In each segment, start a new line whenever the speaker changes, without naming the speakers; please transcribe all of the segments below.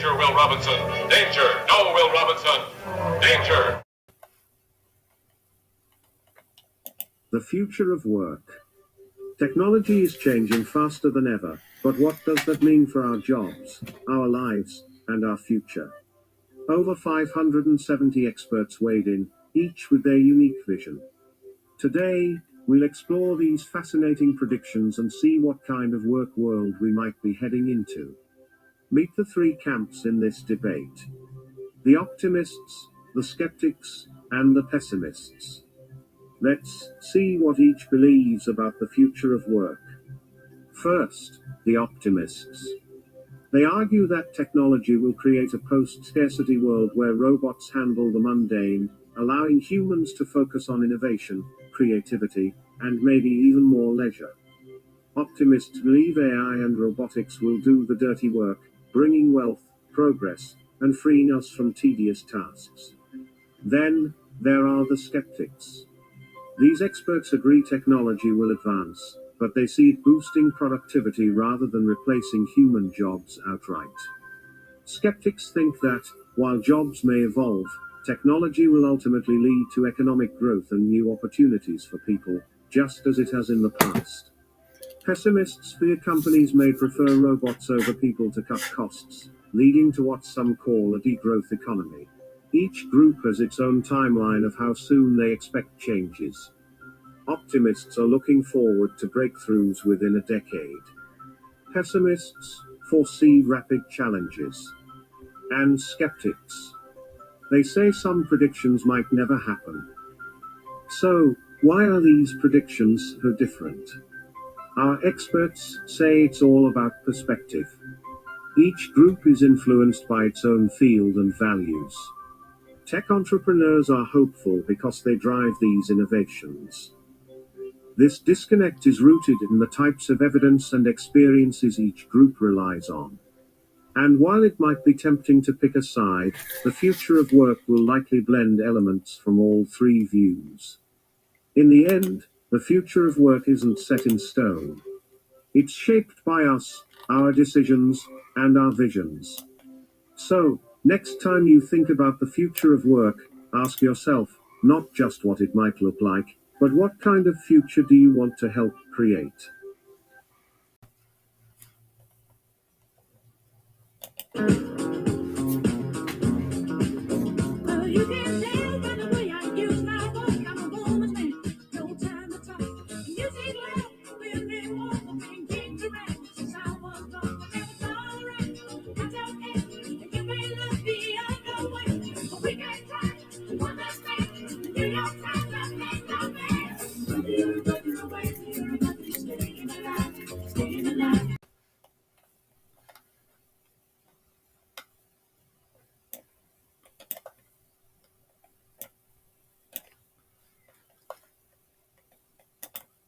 Danger, Will Robinson! Danger! No, Will Robinson! Danger!
The future of work. Technology is changing faster than ever, but what does that mean for our jobs, our lives, and our future? Over 570 experts weighed in, each with their unique vision. Today, we'll explore these fascinating predictions and see what kind of work world we might be heading into. Meet the three camps in this debate: the optimists, the skeptics, and the pessimists. Let's see what each believes about the future of work. First, the optimists. They argue that technology will create a post-scarcity world where robots handle the mundane, allowing humans to focus on innovation, creativity, and maybe even more leisure. Optimists believe AI and robotics will do the dirty work, bringing wealth, progress, and freeing us from tedious tasks. Then, there are the skeptics. These experts agree technology will advance, but they see it boosting productivity rather than replacing human jobs outright. Skeptics think that, while jobs may evolve, technology will ultimately lead to economic growth and new opportunities for people, just as it has in the past. Pessimists fear companies may prefer robots over people to cut costs, leading to what some call a degrowth economy. Each group has its own timeline of how soon they expect changes. Optimists are looking forward to breakthroughs within a decade. Pessimists foresee rapid challenges. And skeptics. They say some predictions might never happen. So, why are these predictions so different? Our experts say it's all about perspective. Each group is influenced by its own field and values. Tech entrepreneurs are hopeful because they drive these innovations. This disconnect is rooted in the types of evidence and experiences each group relies on. And while it might be tempting to pick a side, the future of work will likely blend elements from all three views. In the end, the future of work isn't set in stone. It's shaped by us, our decisions, and our visions. So, next time you think about the future of work, ask yourself, not just what it might look like, but what kind of future do you want to help create?
You can tell by the way I use my voice, I'm a woman's man, no time to talk. Music loud, we'll be walking, keep the rap, since I was young, it's alright. It's okay, you may look the other way, but we can try to understand. New York Times, that makes no man. But you're away, you're staying alive, staying alive.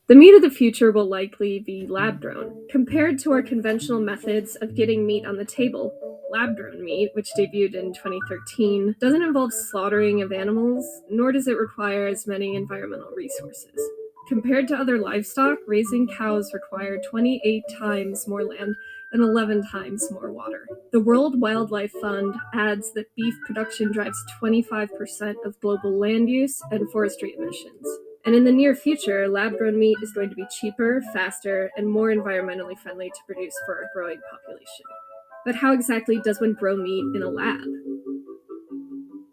The meat of the future will likely be lab-grown. Compared to our conventional methods of getting meat on the table, lab-grown meat, which debuted in 2013, doesn't involve slaughtering of animals, nor does it require as many environmental resources. Compared to other livestock, raising cows require 28 times more land and 11 times more water. The World Wildlife Fund adds that beef production drives 25% of global land use and forestry emissions. And in the near future, lab-grown meat is going to be cheaper, faster, and more environmentally friendly to produce for our growing population. But how exactly does one grow meat in a lab?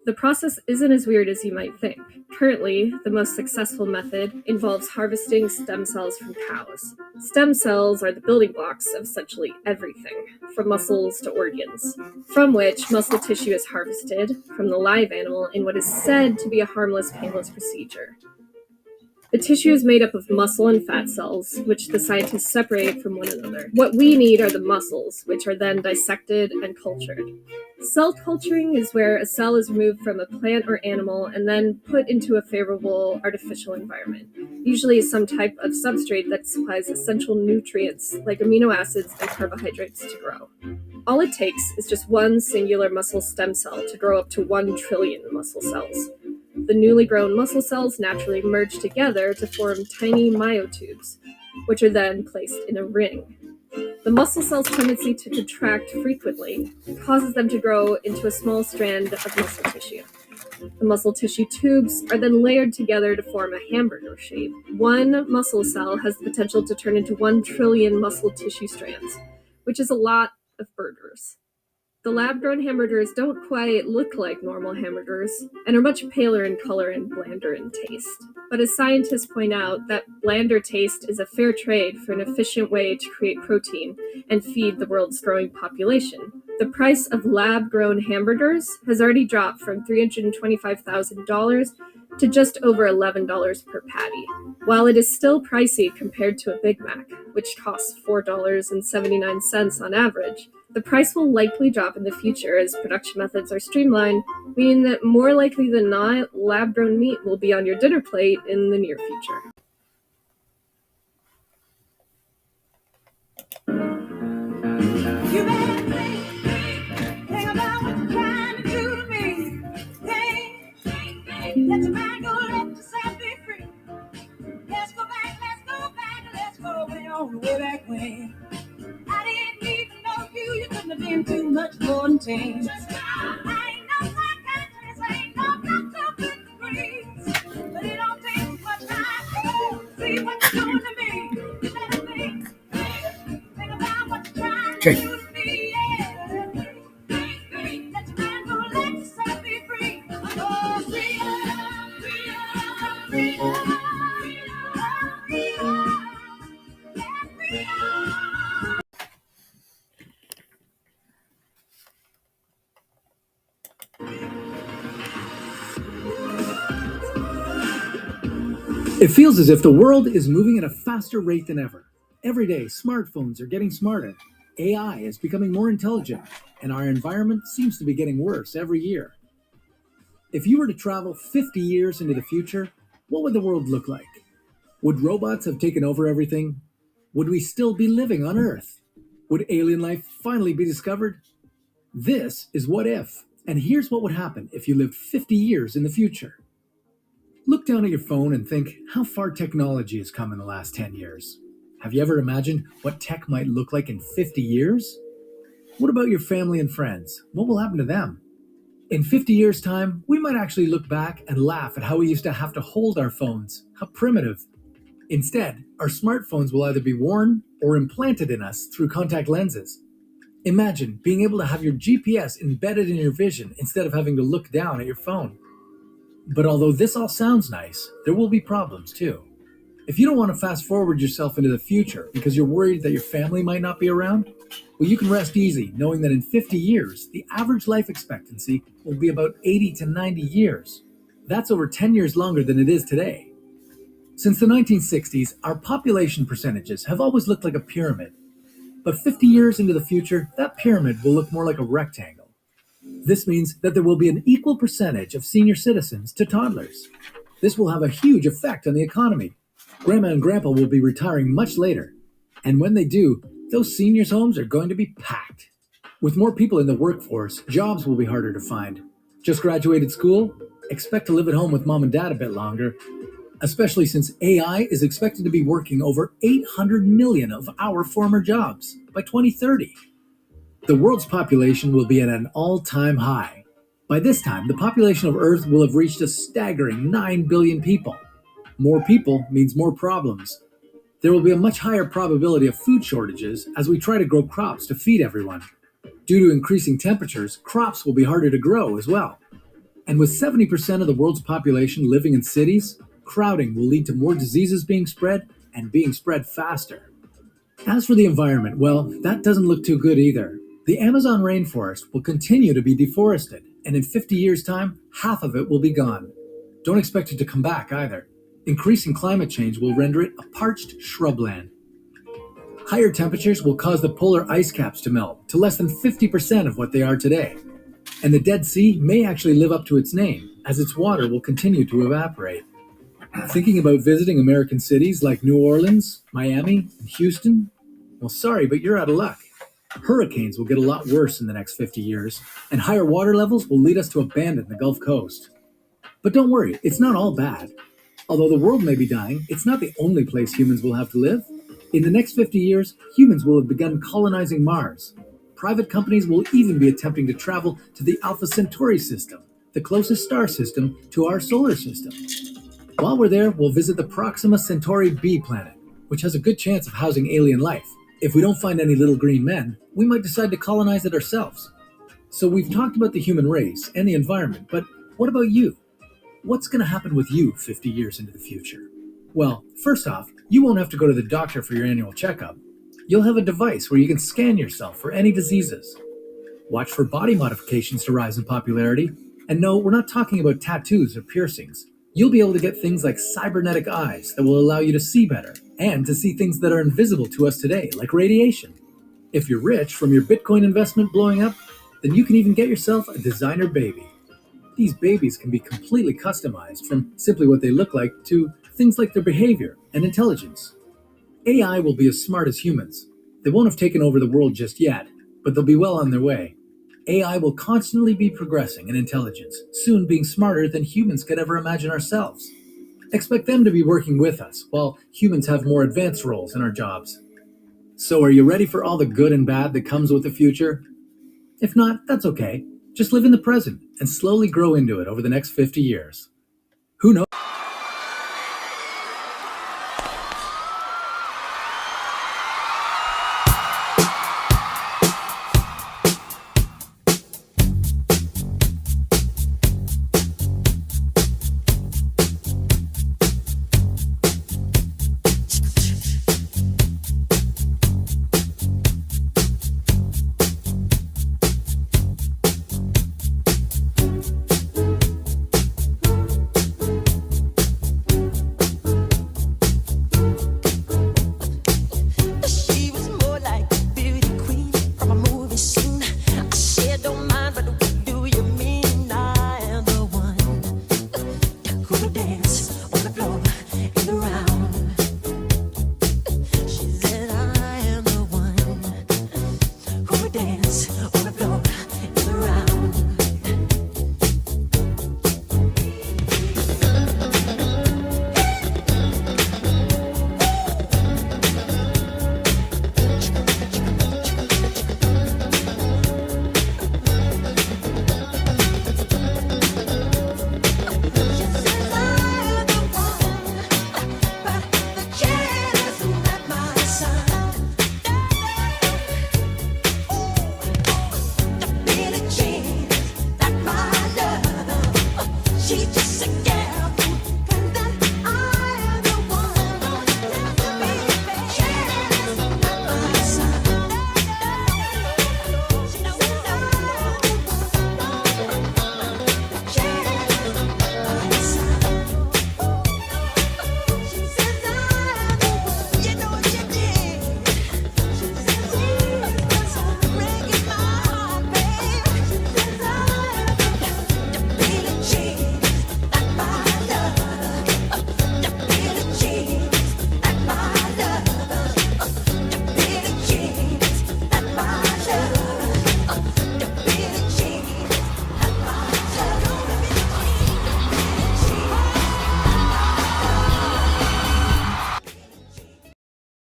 The process isn't as weird as you might think. Currently, the most successful method involves harvesting stem cells from cows. Stem cells are the building blocks of essentially everything, from muscles to organs, from which muscle tissue is harvested from the live animal in what is said to be a harmless, painless procedure. The tissue is made up of muscle and fat cells, which the scientists separate from one another. What we need are the muscles, which are then dissected and cultured. Cell culturing is where a cell is removed from a plant or animal and then put into a favorable artificial environment, usually some type of substrate that supplies essential nutrients like amino acids and carbohydrates to grow. All it takes is just one singular muscle stem cell to grow up to 1 trillion muscle cells. The newly grown muscle cells naturally merge together to form tiny myotubes, which are then placed in a ring. The muscle cell's tendency to contract frequently causes them to grow into a small strand of muscle tissue. The muscle tissue tubes are then layered together to form a hamburger shape. One muscle cell has the potential to turn into 1 trillion muscle tissue strands, which is a lot of burgers. The lab-grown hamburgers don't quite look like normal hamburgers and are much paler in color and blander in taste. But as scientists point out, that blander taste is a fair trade for an efficient way to create protein and feed the world's growing population. The price of lab-grown hamburgers has already dropped from $325,000 to just over $11 per patty. While it is still pricey compared to a Big Mac, which costs $4.79 on average, the price will likely drop in the future as production methods are streamlined, meaning that more likely than not, lab-grown meat will be on your dinner plate in the near future.
You better think about what you're trying to do to me. Think, let your mind go, let yourself be free. Let's go back, let's go way on the way back when. I didn't even know you, you couldn't have been too much more than 10. I ain't no psychiatrist, I ain't no doctor with degrees, but it don't take much time to see what you're doing to me. You better think about what you're trying to do to me, yeah. Let your mind go, let yourself be free. Oh, freedom,
It feels as if the world is moving at a faster rate than ever. Every day, smartphones are getting smarter, AI is becoming more intelligent, and our environment seems to be getting worse every year. If you were to travel 50 years into the future, what would the world look like? Would robots have taken over everything? Would we still be living on Earth? Would alien life finally be discovered? This is What If, and here's what would happen if you lived 50 years in the future. Look down at your phone and think how far technology has come in the last 10 years. Have you ever imagined what tech might look like in 50 years? What about your family and friends? What will happen to them? In 50 years' time, we might actually look back and laugh at how we used to have to hold our phones. How primitive. Instead, our smartphones will either be worn or implanted in us through contact lenses. Imagine being able to have your GPS embedded in your vision instead of having to look down at your phone. But although this all sounds nice, there will be problems too. If you don't want to fast forward yourself into the future because you're worried that your family might not be around, well, you can rest easy knowing that in 50 years, the average life expectancy will be about 80 to 90 years. That's over 10 years longer than it is today. Since the 1960s, our population percentages have always looked like a pyramid. But 50 years into the future, that pyramid will look more like a rectangle. This means that there will be an equal percentage of senior citizens to toddlers. This will have a huge effect on the economy. Grandma and Grandpa will be retiring much later. And when they do, those seniors' homes are going to be packed. With more people in the workforce, jobs will be harder to find. Just graduated school? Expect to live at home with mom and dad a bit longer, especially since AI is expected to be working over 800 million of our former jobs by 2030. The world's population will be at an all-time high. By this time, the population of Earth will have reached a staggering 9 billion people. More people means more problems. There will be a much higher probability of food shortages as we try to grow crops to feed everyone. Due to increasing temperatures, crops will be harder to grow as well. And with 70% of the world's population living in cities, crowding will lead to more diseases being spread and being spread faster. As for the environment, well, that doesn't look too good either. The Amazon rainforest will continue to be deforested, and in 50 years' time, half of it will be gone. Don't expect it to come back either. Increasing climate change will render it a parched shrubland. Higher temperatures will cause the polar ice caps to melt to less than 50% of what they are today. And the Dead Sea may actually live up to its name, as its water will continue to evaporate. Thinking about visiting American cities like New Orleans, Miami, and Houston? Well, sorry, but you're out of luck. Hurricanes will get a lot worse in the next 50 years, and higher water levels will lead us to abandon the Gulf Coast. But don't worry, it's not all bad. Although the world may be dying, it's not the only place humans will have to live. In the next 50 years, humans will have begun colonizing Mars. Private companies will even be attempting to travel to the Alpha Centauri system, the closest star system to our solar system. While we're there, we'll visit the Proxima Centauri B planet, which has a good chance of housing alien life. If we don't find any little green men, we might decide to colonize it ourselves. So we've talked about the human race and the environment, but what about you? What's going to happen with you 50 years into the future? Well, first off, you won't have to go to the doctor for your annual checkup. You'll have a device where you can scan yourself for any diseases. Watch for body modifications to rise in popularity. And no, we're not talking about tattoos or piercings. You'll be able to get things like cybernetic eyes that will allow you to see better, and to see things that are invisible to us today, like radiation. If you're rich from your Bitcoin investment blowing up, then you can even get yourself a designer baby. These babies can be completely customized, from simply what they look like to things like their behavior and intelligence. AI will be as smart as humans. They won't have taken over the world just yet, but they'll be well on their way. AI will constantly be progressing in intelligence, soon being smarter than humans could ever imagine ourselves. Expect them to be working with us, while humans have more advanced roles in our jobs. So are you ready for all the good and bad that comes with the future? If not, that's okay. Just live in the present and slowly grow into it over the next 50 years. Who knows?